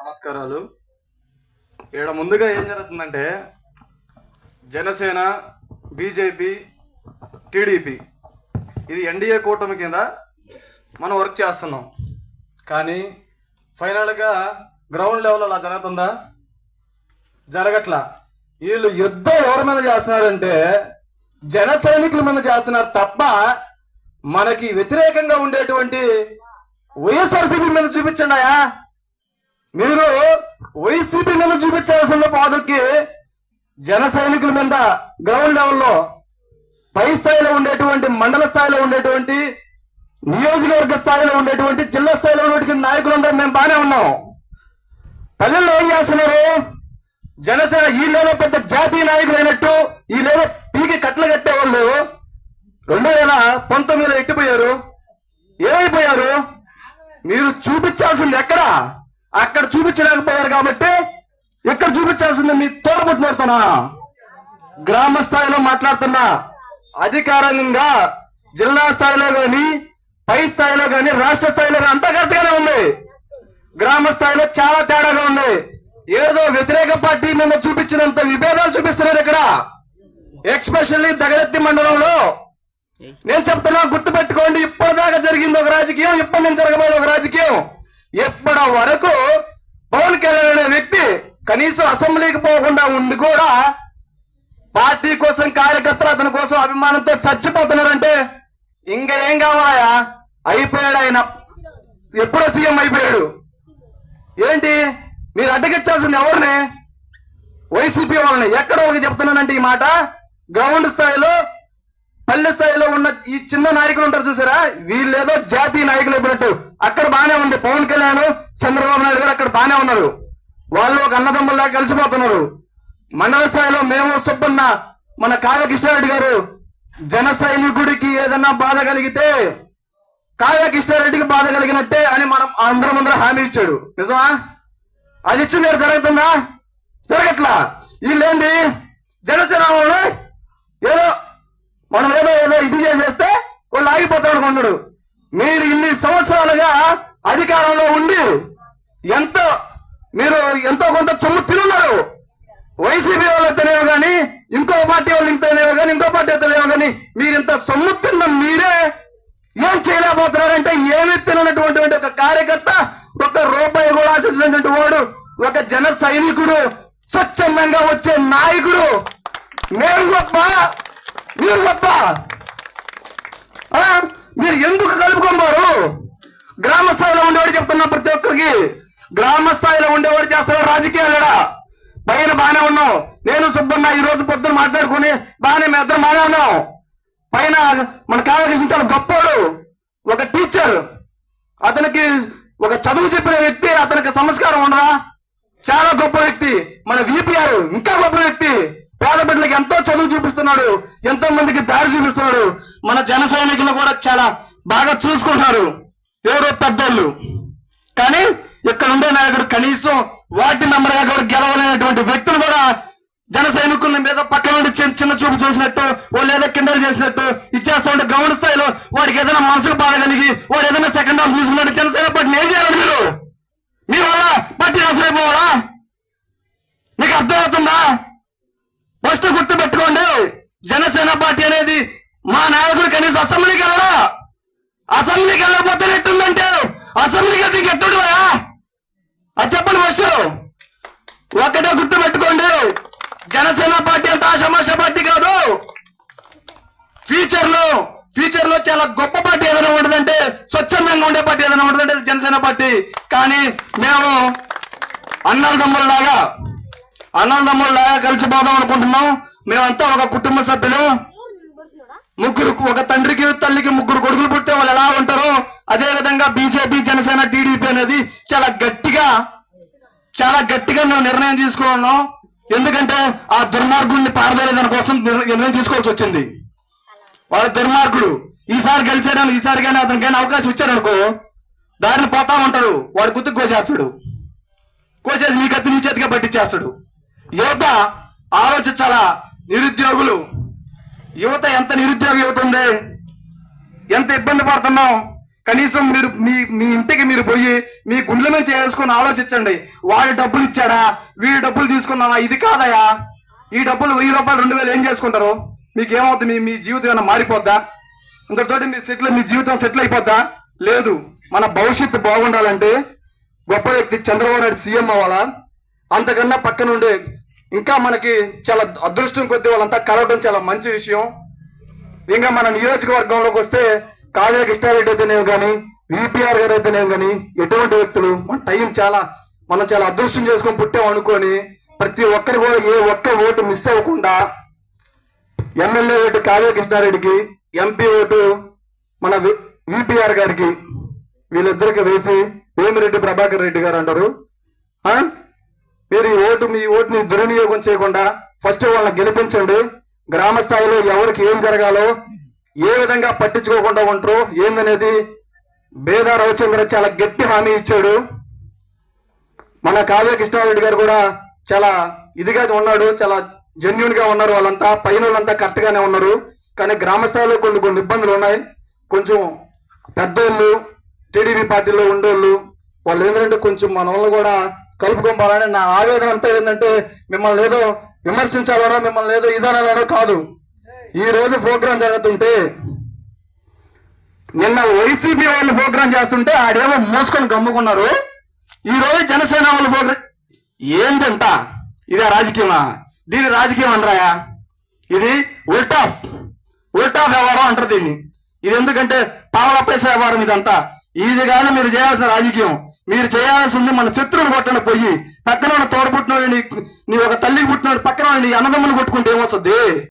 నమస్కారాలు. ఇక్కడ ముందుగా ఏం జరుగుతుందంటే జనసేన, బీజేపీ, టీడీపీ ఇది ఎన్డీఏ కూటమి కింద మనం వర్క్ చేస్తున్నాం. కానీ ఫైనల్గా గ్రౌండ్ లెవెల్ అలా జరుగుతుందా? జరగట్లా. వీళ్ళు యుద్ధం ఎవరి మీద చేస్తున్నారంటే జన సైనికుల మీద చేస్తున్నారు తప్ప మనకి వ్యతిరేకంగా ఉండేటువంటి వైఎస్ఆర్సీపీ మీద చూపించండియా. మీరు వైసీపీ మీద చూపించాల్సిన పాదుకి జన సైనికుల మీద గ్రౌండ్ లెవెల్లో పై స్థాయిలో ఉండేటువంటి, మండల స్థాయిలో ఉండేటువంటి, నియోజకవర్గ స్థాయిలో ఉండేటువంటి, జిల్లా స్థాయిలో ఉండేటువంటి నాయకులందరూ మేము బాగానే ఉన్నాం. పల్లెల్లో ఏం చేస్తున్నారు? జనసేన వీళ్ళేదో పెద్ద జాతీయ నాయకులు అయినట్టు వీళ్ళేదో పీకి కట్టలు కట్టేవాళ్ళు 2019లో ఎట్టిపోయారు, ఏమైపోయారు? మీరు చూపించాల్సింది ఎక్కడ? అక్కడ చూపించలేకపోయారు కాబట్టి ఇక్కడ చూపించాల్సింది మీ తోడబుట్టినడుతున్నా. గ్రామ స్థాయిలో మాట్లాడుతున్నా, అధికారికంగా జిల్లా స్థాయిలో కానీ, పై స్థాయిలో కానీ, రాష్ట్ర స్థాయిలో కానీ అంతా కరెక్ట్ గానే ఉంది. గ్రామ స్థాయిలో చాలా తేడాగా ఉంది. ఏదో వ్యతిరేక పార్టీ మీద చూపించినంత విభేదాలు చూపిస్తున్నారు ఇక్కడ. ఎక్స్పెషల్లీ దగదత్తి మండలంలో నేను చెప్తున్నా, గుర్తుపెట్టుకోండి. ఇప్పటిదాకా జరిగింది ఒక రాజకీయం, ఇప్పటి నుంచి జరగబోయే ఒక రాజకీయం. ఇప్పటి వరకు పవన్ కళ్యాణ్ అనే వ్యక్తి కనీసం అసెంబ్లీకి పోకుండా ఉండి కూడా పార్టీ కోసం, కార్యకర్తలు అతని కోసం అభిమానంతో చచ్చిపోతున్నారంటే ఇంకా ఏం కావాలయా? అయిపోయాడు ఆయన, ఎప్పుడో సీఎం అయిపోయాడు. ఏంటి మీరు అడ్డగించాల్సింది ఎవరిని? వైసీపీ వాళ్ళని. ఎక్కడ ఒకటి చెప్తున్నానంటే ఈ మాట, గ్రౌండ్ స్థాయిలో, పల్లె స్థాయిలో ఉన్న ఈ చిన్న నాయకులు ఉంటారు చూసారా, వీళ్ళేదో జాతీయ నాయకులు అయిపోయినట్టు అక్కడ బానే ఉంది. పవన్ కళ్యాణ్, చంద్రబాబు నాయుడు గారు అక్కడ బానే ఉన్నారు. వాళ్ళు ఒక అన్నదమ్ముల్లా కలిసిపోతున్నారు. మండల స్థాయిలో మేము సుబ్బన్న, మన కావ్య కృష్ణారెడ్డి గారు, జన సైనికుడికి ఏదన్నా బాధ కలిగితే కావ్య కృష్ణారెడ్డికి బాధ కలిగినట్టే అని మనం అందరం హామీ ఇచ్చాడు. నిజమా? అది ఇచ్చి మీరు జరుగుతుందా? జరగట్లా. వీళ్ళేంటి జనసేన వాళ్ళు ఏదో మనం ఏదో ఇది చేసేస్తే వాళ్ళు ఆగిపోతాడు అనుకున్నాడు. మీరు ఇన్ని సంవత్సరాలుగా అధికారంలో ఉండి మీరు ఎంతో కొంత సొమ్ము తినున్నారు. వైసీపీ వాళ్ళు తెలియవు కానీ, ఇంకో పార్టీ వాళ్ళు ఇంత తెలియవు కానీ, ఇంకో పార్టీ తెలియవు కానీ, మీరు ఇంత సొమ్ము తిన్న మీరే ఏం చేయలేకపోతున్నారంటే, ఏమీ తినటువంటి ఒక కార్యకర్త, ఒక్క రూపాయి కూడా ఆశించినటువంటి వాడు, ఒక జన సైనికుడు, స్వచ్ఛందంగా వచ్చే నాయకుడు, మేము గొప్ప, మీరు గొప్ప. మీరు ఎందుకు కలుపుకోమారు? గ్రామ స్థాయిలో ఉండేవాడు చెప్తున్నా ప్రతి ఒక్కరికి, గ్రామ స్థాయిలో ఉండేవాడు చేస్తున్నారు రాజకీయాలు. పైన బాగానే ఉన్నాం. నేను సుబ్బన్న ఈ రోజు పొద్దున మాట్లాడుకుని బాగానే మీ ఇద్దరు బాగానే ఉన్నాం. పైన మన కావ్యకృష్ణ చాలా గొప్పవాడు, ఒక టీచర్, అతనికి ఒక చదువు చెప్పిన వ్యక్తి, అతనికి సంస్కారం ఉండదా? చాలా గొప్ప వ్యక్తి. మన విపిఆర్ ఇంకా గొప్ప వ్యక్తి. పేద బిడ్డలకి ఎంతో చదువు చూపిస్తున్నాడు, ఎంతో మందికి దారి చూపిస్తున్నాడు. మన జన సైనికులు కూడా చాలా బాగా చూసుకుంటున్నారు ఎవరో పెద్దోళ్ళు. కానీ ఇక్కడ ఉండే నాయకుడు కనీసం వార్డు మెంబర్ గా కూడా గెలవలేనటువంటి వ్యక్తులు కూడా జన సైనికుల మీద పక్కన నుండి చిన్న చూపు చూసినట్టు, వాళ్ళు ఏదో కిండలు చేసినట్టు ఇచ్చేస్తా ఉంటే, గ్రౌండ్ స్థాయిలో వాడికి ఏదైనా మనసుకు బాధ కలిగి వాడు ఏదైనా సెకండ్ హాఫ్ తీసుకున్నట్టు జనసేన పార్టీని ఏం చేయాలి? మీరు వల్ల పార్టీ అవసరమైపోవాలా? మీకు అర్థమవుతుందా? ఫస్ట్ గుర్తు పెట్టుకోండి, జనసేన పార్టీ అనేది మా నాయకుడు కనీసం అసెంబ్లీకి వెళ్ళరా? అసెంబ్లీకి వెళ్ళకపోతే ఎట్టుందంటే అసెంబ్లీకి వెళ్తే ఇంకెట్టుడు అది చెప్పండి. ఫస్ట్ ఒక్కటే గుర్తు పెట్టుకోండి, జనసేన పార్టీ అంటే ఆషామాషా పార్టీ కాదు. ఫ్యూచర్ లో చాలా గొప్ప పార్టీ ఏదైనా ఉండదంటే, స్వచ్ఛందంగా ఉండే పార్టీ ఏదైనా ఉండదంటే జనసేన పార్టీ. కానీ మేము అన్నదమ్ముల్లాగా కలిసిపోదాం అనుకుంటున్నాం. మేమంతా ఒక కుటుంబ సభ్యులు. ముగ్గురు, ఒక తండ్రికి తల్లికి ముగ్గురు కొడుకులు పుడితే వాళ్ళు ఎలా ఉంటారో అదే విధంగా బీజేపీ, జనసేన, టీడీపీ అనేది చాలా గట్టిగా మేము నిర్ణయం తీసుకున్నాం. ఎందుకంటే ఆ దుర్మార్గుడిని పారదోలేదాని కోసం నిర్ణయం తీసుకోవాల్సి వచ్చింది. వాళ్ళ దుర్మార్గుడు ఈసారి గెలిచాడని, ఈసారి కానీ అతనికైనా అవకాశం ఇచ్చారనుకో దారిని పోతా ఉంటాడు. వాడు గుర్తుకు కోసేసి నీ కత్తి నీ చేతిగా పట్టించేస్తాడు. యువత ఆలోచించాలా. నిరుద్యోగులు, యువత ఎంత నిరుద్యోగ యువత ఉంది, ఎంత ఇబ్బంది పడుతున్నాం. కనీసం మీరు మీ ఇంటికి మీరు పోయి మీ గుండెల మీద చేసుకుని ఆలోచించండి. వాడి డబ్బులు ఇచ్చాడా, వీడి డబ్బులు తీసుకున్నావా? ఇది కాదయా. ఈ డబ్బులు 1000 రూపాయలు 2000 ఏం చేసుకుంటారు? మీకు ఏమవుతుంది? మీ జీవితం ఏమైనా మారిపోద్దా? ఇంతటితోటి మీ జీవితం సెటిల్ అయిపోద్దా? లేదు. మన భవిష్యత్తు బాగుండాలంటే గొప్ప వ్యక్తి చంద్రబాబు నాయుడు సీఎం అవ్వాలా? అంతకన్నా పక్కన ఉండే ఇంకా మనకి చాలా అదృష్టం కొద్దీ వాళ్ళంతా కలవడం చాలా మంచి విషయం. ఇంకా మన నియోజకవర్గంలోకి వస్తే కావ్య కృష్ణారెడ్డి అయితేనేం కానీ, విపిఆర్ గారు అయితేనేం కానీ, ఎటువంటి వ్యక్తులు మనం చాలా అదృష్టం చేసుకొని పుట్టాం అనుకొని ప్రతి ఒక్కరు కూడా ఏ ఒక్క ఓటు మిస్ అవ్వకుండా ఎమ్మెల్యే ఓటు కావ్య కృష్ణారెడ్డికి, ఎంపీ ఓటు మన విపిఆర్ గారికి, వీళ్ళిద్దరికి వేసి వేమిరెడ్డి ప్రభాకర్ రెడ్డి గారు అంటారు. మీరు మీ ఓటుని దుర్వినియోగం చేయకుండా ఫస్ట్ వాళ్ళని గెలిపించండి. గ్రామ స్థాయిలో ఎవరికి ఏం జరగాలో, ఏ విధంగా పట్టించుకోకుండా ఉంటారో ఏందనేది బేదా రవిచంద్ర చాలా గట్టి హామీ ఇచ్చాడు. మన కావ్య కృష్ణారెడ్డి గారు కూడా చాలా ఇదిగా ఉన్నాడు, చాలా జెన్యున్ గా ఉన్నారు. వాళ్ళంతా పైన వాళ్ళంతా కరెక్ట్ గానే ఉన్నారు. కానీ గ్రామ స్థాయిలో కొన్ని ఇబ్బందులు ఉన్నాయి. కొంచెం పెద్దోళ్ళు, టీడీపీ పార్టీలో ఉండేళ్ళు వాళ్ళు ఏంటంటే కొంచెం మన వాళ్ళు కూడా కలుపుకోవాలని నా ఆవేదన అంతా ఏంటంటే మిమ్మల్ని ఏదో విమర్శించాలనో, మిమ్మల్ని ఏదో ఇదనాలనో కాదు. ఈ రోజు ప్రోగ్రాం జరుగుతుంటే, నిన్న వైసీపీ వాళ్ళు ప్రోగ్రాం చేస్తుంటే ఆడేమో మోసుకొని గమ్ముకున్నారు. ఈ రోజు జనసేన వాళ్ళు ప్రోగ్రాం ఏంటంట? ఇదే రాజకీయమా? దీని రాజకీయం అనరాయా? ఇది ఉల్ట్ ఆఫ్ వ్యవహారం అంటారు దీన్ని. ఇది ఎందుకంటే పావలా పైసా వ్యవహారం ఇదంతా. ఇది కానీ మీరు చేయాల్సిన రాజకీయం. మీరు చేయాల్సింది మన శత్రువులు కొట్టండి. పోయి పక్కన తోడు పుట్టినోడు, నీ ఒక తల్లికి పుట్టినోడు పక్కన నీ అన్నదమ్ములు కొట్టుకుంటే ఏమొస్తుంది?